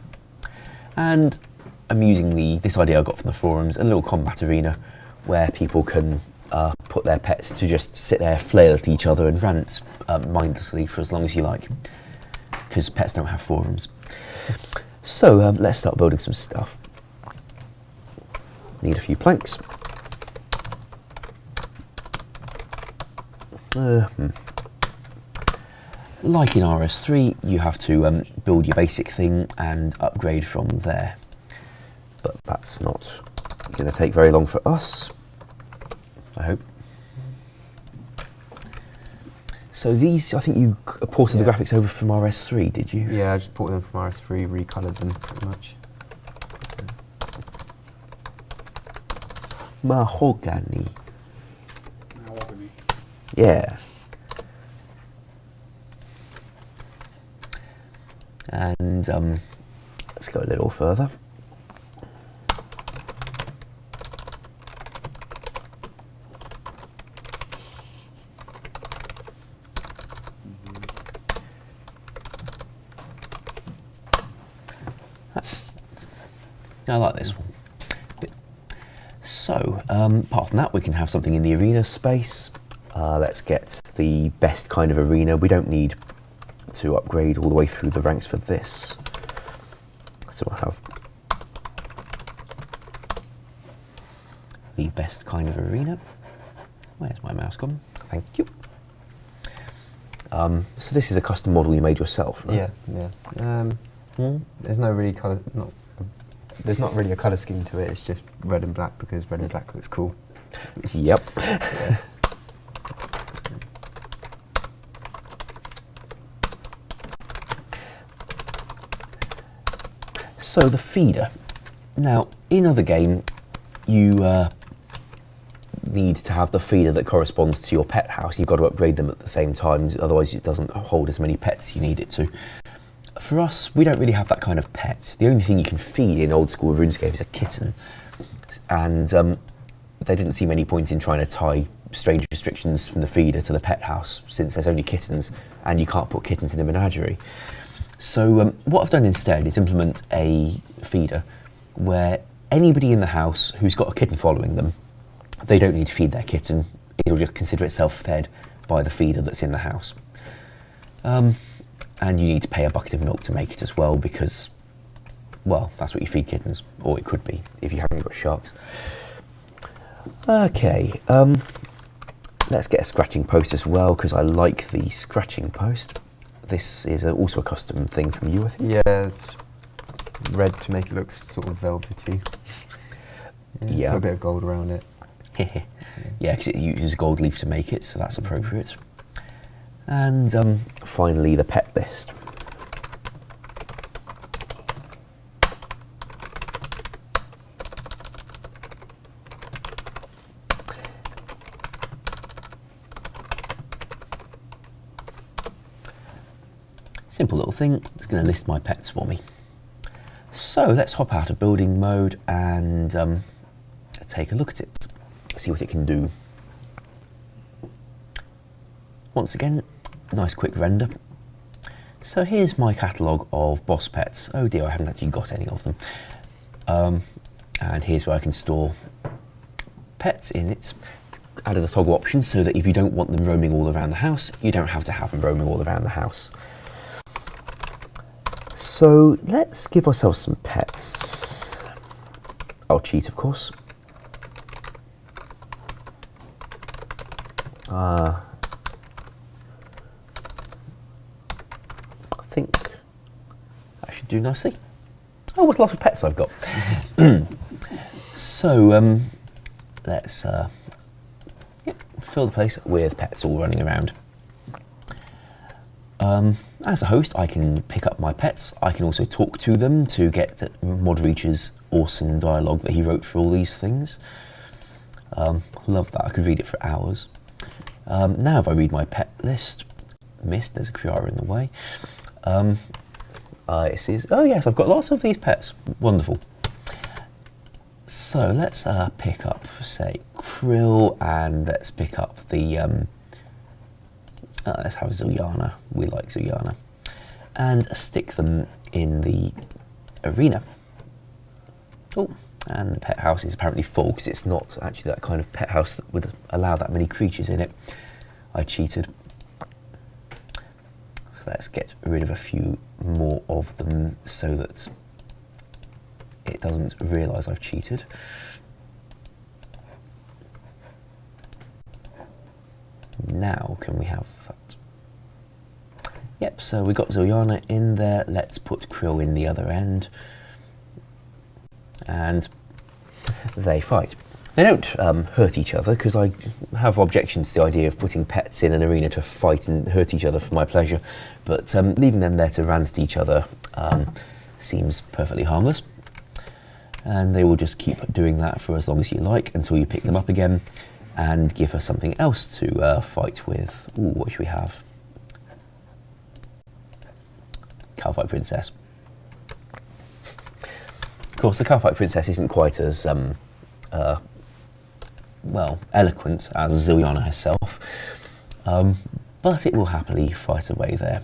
And amusingly, this idea I got from the forums, a little combat arena where people can put their pets to just sit there, flail at each other and rant mindlessly for as long as you like, because pets don't have forums. So let's start building some stuff. Need a few planks. Like in RS3, you have to build your basic thing and upgrade from there. But that's not going to take very long for us, I hope. So these, I think you ported the graphics over from RS3, did you? Yeah, I just ported them from RS3, recoloured them pretty much. Mahogany. Mahogany. Yeah. And let's go a little further. I like this one. So, apart from that, we can have something in the arena space. Let's get the best kind of arena. We don't need to upgrade all the way through the ranks for this. So we'll have the best kind of arena. Where's my mouse gone? Thank you. So this is a custom model you made yourself, right? Yeah. There's no really colour. There's not really a colour scheme to it. It's just red and black because red and black looks cool. Yep. Yeah. So the feeder. Now, in other game, you need to have the feeder that corresponds to your pet house. You've got to upgrade them at the same time, otherwise it doesn't hold as many pets as you need it to. For us, we don't really have that kind of pet. The only thing you can feed in Old School Runescape is a kitten, and there didn't seem any point in trying to tie strange restrictions from the feeder to the pet house, since there's only kittens, and you can't put kittens in a menagerie. So what I've done instead is implement a feeder where anybody in the house who's got a kitten following them, they don't need to feed their kitten. It'll just consider itself fed by the feeder that's in the house. And you need to pay a bucket of milk to make it as well, because, well, that's what you feed kittens, or it could be if you haven't got sharks. Okay, let's get a scratching post as well, because I like the scratching post. This is also a custom thing from you, I think. Yeah, it's red to make it look sort of velvety. Yeah. Put a bit of gold around it. Yeah, because it uses a gold leaf to make it, so that's appropriate. And finally, the pet list. Simple little thing, it's going to list my pets for me. So let's hop out of building mode and take a look at it, see what it can do. Once again, nice quick render. So here's my catalogue of boss pets. Oh dear, I haven't actually got any of them. And here's where I can store pets in it. Added a toggle option so that if you don't want them roaming all around the house, you don't have to have them roaming all around the house. So let's give ourselves some pets. I'll cheat, of course. I think that should do nicely. Oh, what a lot of pets I've got. So let's fill the place with pets all running around. As a host, I can pick up my pets. I can also talk to them to get Modreach's awesome dialogue that he wrote for all these things. Love that. I could read it for hours. Now if I read my pet list, missed, there's a Kriara in the way. It says, oh yes, I've got lots of these pets. Wonderful. So let's pick up, say, Krill, and let's pick up the, let's have Zilyana. We like Zilyana. And stick them in the arena. Oh, and the pet house is apparently full because it's not actually that kind of pet house that would allow that many creatures in it. I cheated. So let's get rid of a few more of them so that it doesn't realise I've cheated. Now can we have that? Yep, so we got Zilyana in there. Let's put Krill in the other end. And they fight. They don't hurt each other because I have objections to the idea of putting pets in an arena to fight and hurt each other for my pleasure, but leaving them there to rance to each other seems perfectly harmless. And they will just keep doing that for as long as you like until you pick them up again and give her something else to fight with. Ooh, what should we have? Cowfight Princess. Of course, the Cowfight Princess isn't quite as well, eloquent as Zilyana herself, but it will happily fight away there.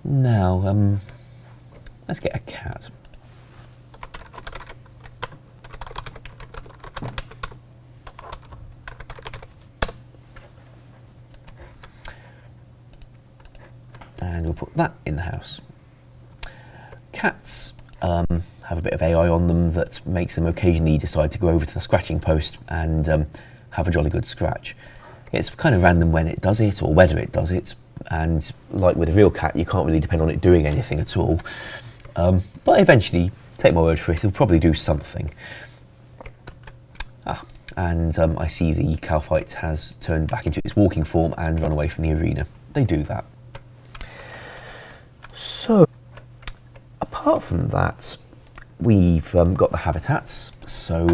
Now, let's get a cat. And we'll put that in the house. Cats have a bit of AI on them that makes them occasionally decide to go over to the scratching post and have a jolly good scratch. It's kind of random when it does it or whether it does it, and like with a real cat you can't really depend on it doing anything at all, but eventually, take my word for it, it'll probably do something. And I see the Cowfight has turned back into its walking form and run away from the arena. They do that. So apart from that, we've got the habitats, so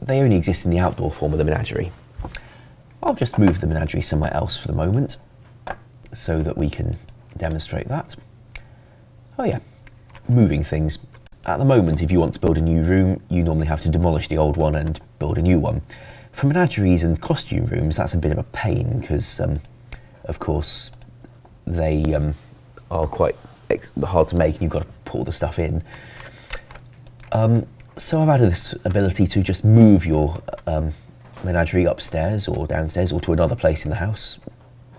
they only exist in the outdoor form of the Menagerie. I'll just move the Menagerie somewhere else for the moment so that we can demonstrate that. Oh yeah, moving things. At the moment, if you want to build a new room, you normally have to demolish the old one and build a new one. For menageries and costume rooms, that's a bit of a pain because, of course, they are quite hard to make and you've got to put all the stuff in. So I've added this ability to just move your menagerie upstairs or downstairs or to another place in the house.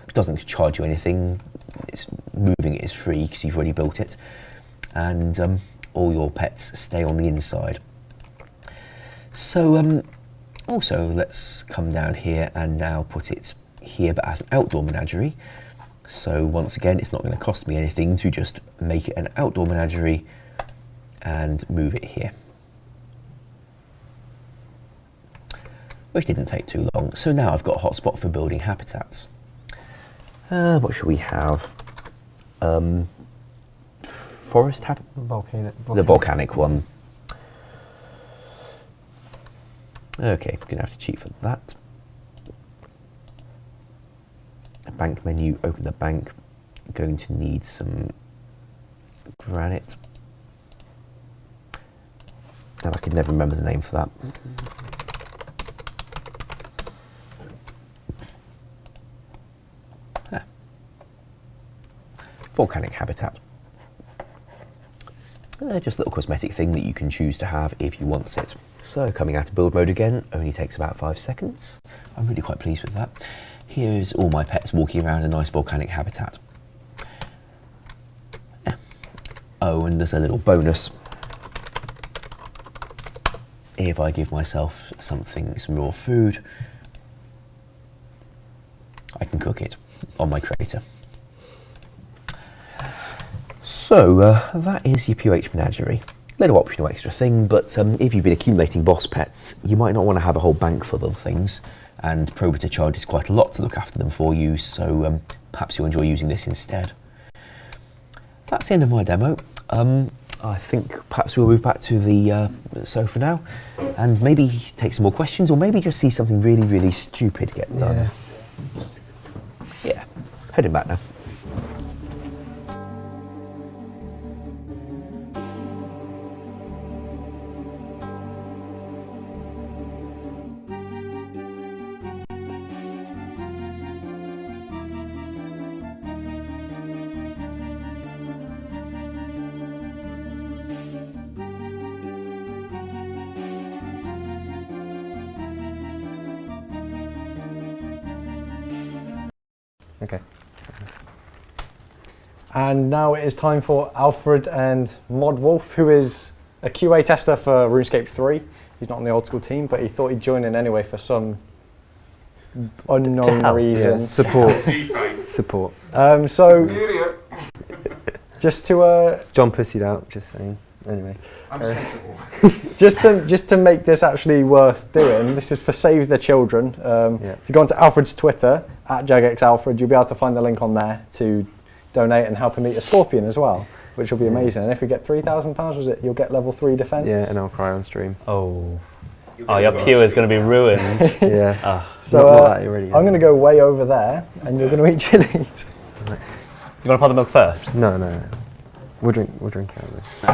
It doesn't charge you anything. Moving it is free because you've already built it. And all your pets stay on the inside. So also let's come down here and now put it here but as an outdoor menagerie. So once again, it's not going to cost me anything to just make it an outdoor menagerie and move it here. Which didn't take too long. So now I've got a hotspot for building habitats. What should we have? Forest habitat? The volcanic one. Okay, gonna have to cheat for that. A bank menu, open the bank. Going to need some granite. And I can never remember the name for that. volcanic habitat. Just a little cosmetic thing that you can choose to have if you want it. So coming out of build mode again only takes about 5 seconds. I'm really quite pleased with that. Here's all my pets walking around a nice volcanic habitat. Yeah. Oh, and there's a little bonus. If I give myself some raw food, I can cook it on my crater. So that is your PH Menagerie. Little optional extra thing, but if you've been accumulating boss pets, you might not want to have a whole bank full of things, and Probiter charges quite a lot to look after them for you, so perhaps you'll enjoy using this instead. That's the end of my demo. I think perhaps we'll move back to the sofa now, and maybe take some more questions, or maybe just see something really, really stupid get done. Yeah, heading back now. Okay. And now it is time for Alfred and Mod Wolf, who is a QA tester for RuneScape 3. He's not on the Old School team, but he thought he'd join in anyway for some unknown reason. Support. Support. So, just to John pussied out, just saying. Anyway. I'm sensible. just to make this actually worth doing, this is for Save the Children. If you go onto Alfred's Twitter, @JagXAlfred, you'll be able to find the link on there to donate and help him eat a scorpion as well, which will be amazing. And if we get £3,000, was it, you'll get level 3 defense? Yeah, and I'll cry on stream. Oh, your queue is going to be ruined. Yeah. So not already, I'm going to go way over there, and you're going to eat chilies. You want to pour the milk first? No. We'll drink out of this.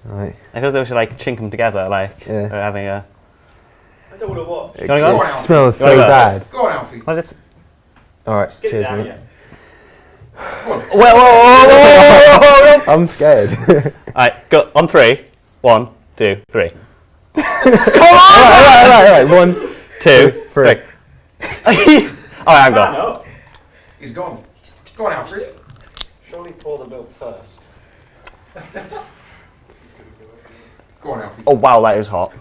Right. I feel as though we should like chink them together, like Yeah. we're having a. I don't want to watch. You wanna go? It smells You wanna so go? bad. Go on, Alfie. What is this? Alright, Get it cheers, down, mate. yeah. Whoa! I'm scared. Alright, go on 3. 1, 2, 3. Alright, 1, 2, 3. Alright, I'm gone. No. He's gone. Go on, Alfred. Surely pour the milk first. Go on, Alfie. Oh wow, that is hot.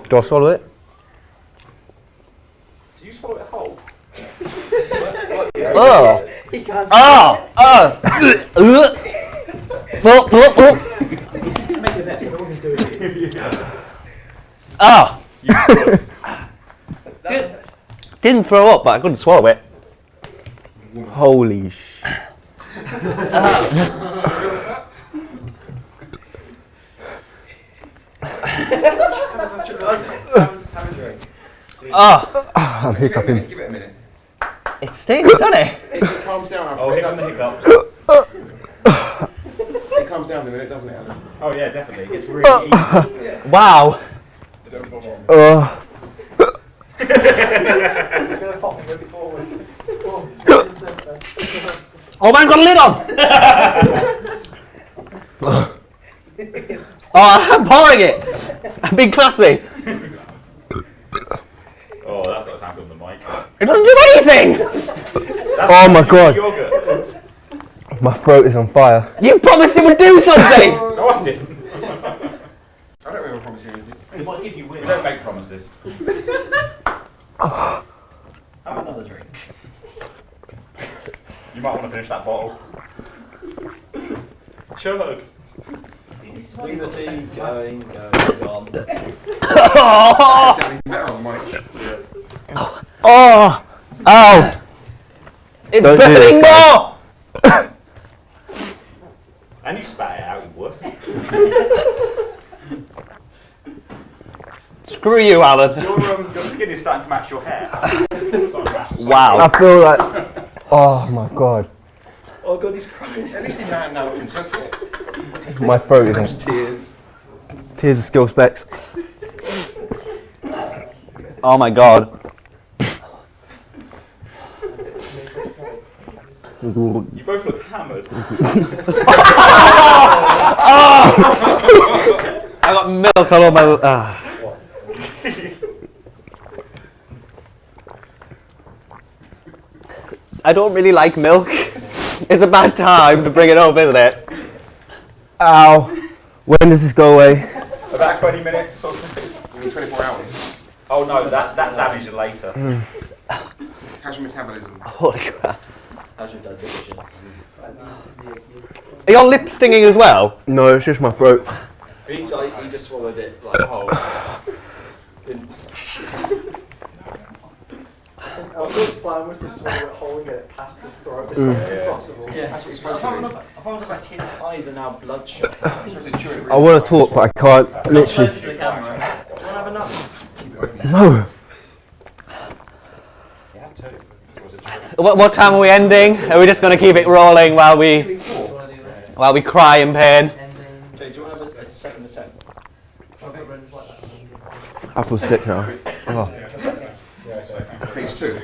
Do I swallow it? Did you swallow it whole? Oh! He can't. He's going to make the next one. No one can do it. Didn't throw up, but I couldn't swallow it. Holy sh... Have a drink. I'm hiccuping. Give it a minute. It stings, doesn't it? It calms down, Alfred. Oh, here come the hiccups. It calms down in a minute, doesn't it, Alan? Oh yeah, definitely. It's really easy. Wow. Oh, man's got a lid on! I'm pouring it! I'm being classy! Oh, that's got to sound good on the mic. It doesn't do anything! Oh my god, Yogurt. my throat is on fire. You promised it would do something! No, I didn't. I don't remember promising anything. It might give you win. We don't make promises. Have another drink. You might want to finish that bottle. Chug. Do the tea, going on. It's sounding better on the mic. Oh! Oh! It's Don't do burning this, more! And you spat it out, you wuss. Screw you, Alan. Your skin is starting to match your hair. Wow. I feel like... Oh my god. Oh god, he's crying. At least he now can touch it. My throat is Those tears. tears of skill specs. Oh my god. You both look hammered. I got milk all over my. I don't really like milk. It's a bad time to bring it up, isn't it? Ow. When does this go away? About 20 minutes or something. You mean 24 hours? Oh no, that damage you later. How's your metabolism? Holy crap. How's your digestion? Are your lips stinging as well? No, it's just my throat. He just swallowed it like whole. Didn't. Alfred's plan was to swallow it whole and get it past his throat as fast as possible. Yeah, That's what you're supposed to do. I found the fact his eyes are now bloodshot. You're supposed to chew it really I want to fast. talk, but I can't. Literally. Closer to the camera. Do you want to have enough? Keep it open. No. You have two. What time are we ending? Are we just going to keep it rolling while we cry in pain? Jay, do you want to have a second attempt? I feel sick now. Oh. Phase 2.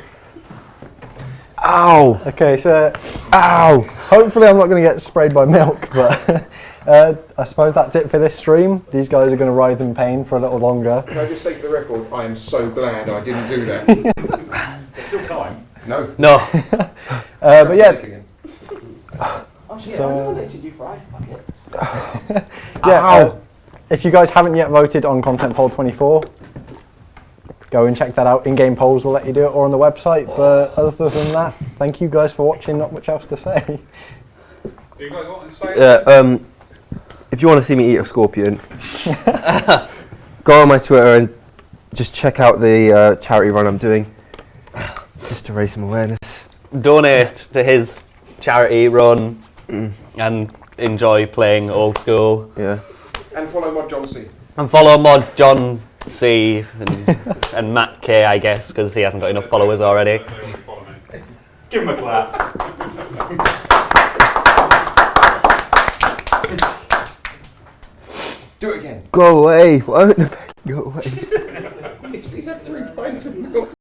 Ow. Okay, so Ow. hopefully I'm not going to get sprayed by milk, but I suppose that's it for this stream. These guys are going to writhe in pain for a little longer. Can I just say for the record, I am so glad I didn't do that. There's still time. No. No. But yeah, Oh shit, So- I nominated you for Ice Bucket. yeah. If you guys haven't yet voted on Content Poll 24, go and check that out. In-game polls will let you do it, or on the website. But other than that, thank you guys for watching. Not much else to say. Do you guys want to say? Yeah. If you want to see me eat a scorpion, go on my Twitter and just check out the charity run I'm doing, just to raise some awareness. Donate to his charity run and enjoy playing Old School. Yeah. And follow Mod John C. And follow Mod John C and Matt K, I guess, because he hasn't got enough followers already. Give him a clap. Do it again. Go away. Why won't the go away? He's had 3 pints of milk.